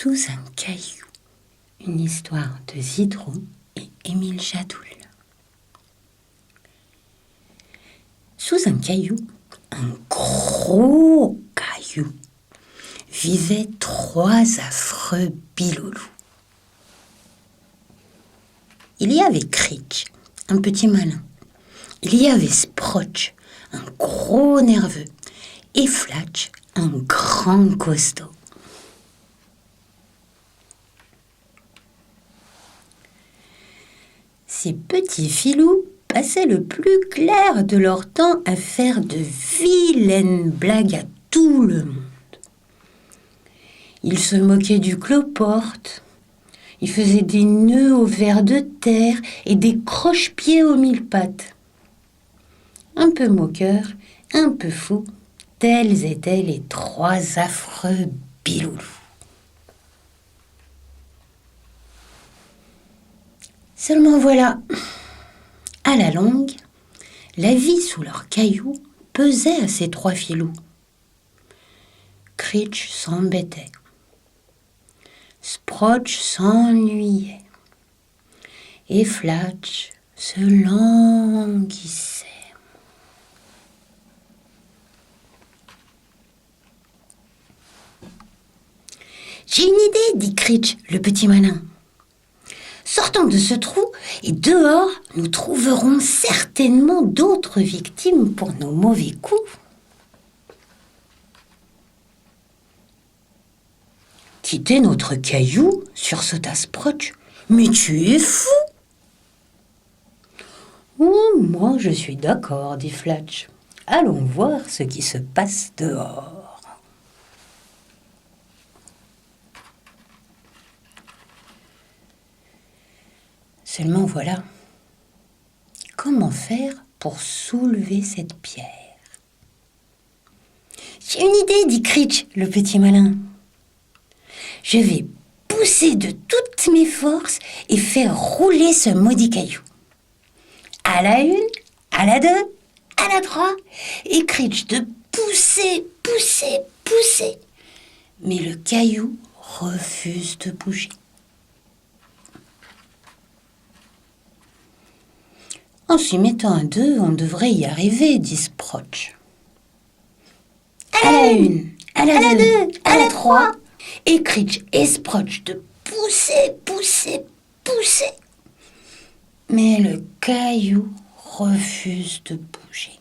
Sous un caillou, une histoire de Zidrou et Émile Jadoul. Sous un caillou, un gros caillou, vivaient 3 affreux biloulous. Il y avait Critch, un petit malin. Il y avait Sprotch, un gros nerveux, et Flatch, un grand costaud. Ces petits filous passaient le plus clair de leur temps à faire de vilaines blagues à tout le monde. Ils se moquaient du cloporte, ils faisaient des nœuds aux vers de terre et des croche-pieds aux 1000 pattes. Un peu moqueurs, un peu fous, tels étaient les 3 affreux biloulous. Seulement voilà, à la longue, la vie sous leurs cailloux pesait à ces 3 filous. Critch s'embêtait. Sprotch s'ennuyait. Et Flatch se languissait. J'ai une idée, dit Critch, le petit malin. Sortons de ce trou et dehors, nous trouverons certainement d'autres victimes pour nos mauvais coups. Quitter notre caillou, sursauta Sprotch. Mais tu es fou! Oh, moi je suis d'accord, dit Flatch. Allons voir ce qui se passe dehors. Seulement voilà, comment faire pour soulever cette pierre? J'ai une idée, dit Critch, le petit malin. Je vais pousser de toutes mes forces et faire rouler ce maudit caillou. À la 1, à la 2, à la 3, et Critch de pousser. Mais le caillou refuse de bouger. En s'y mettant à 2, on devrait y arriver, dit Sprotch. À la 1, à la 2, à la 3, et Critch et Sprotch de pousser. Mais le caillou refuse de bouger.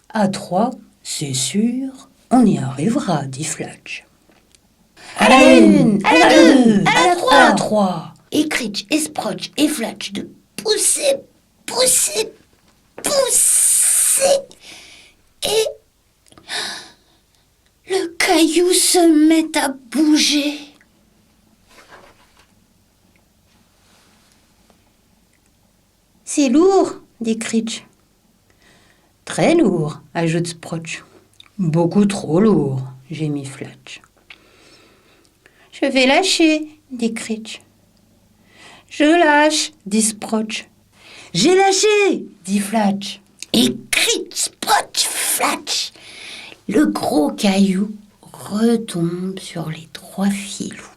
À 3, c'est sûr, on y arrivera, dit Flatch. À la 1, à la 2, à la 3. Et Critch et Sprotch et Flatch de pousser. Et le caillou se met à bouger. C'est lourd, dit Critch. Très lourd, ajoute Sprotch. Beaucoup trop lourd, gémit Flatch. Je vais lâcher, dit Critch. Je lâche, dit Sprotch. J'ai lâché, dit Flatch. Et Critch, Sprotch, Flatch. Le gros caillou retombe sur les 3 filous.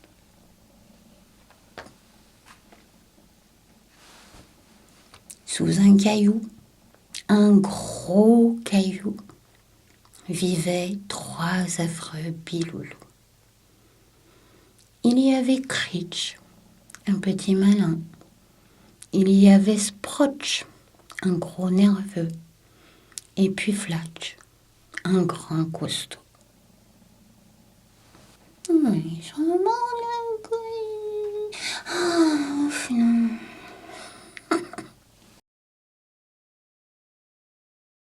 Sous un caillou, un gros caillou, vivaient 3 affreux biloulous. Il y avait Critch, un petit malin. Il y avait Sprotch, un gros nerveux. Et puis Flatch, un grand costaud. Ils sont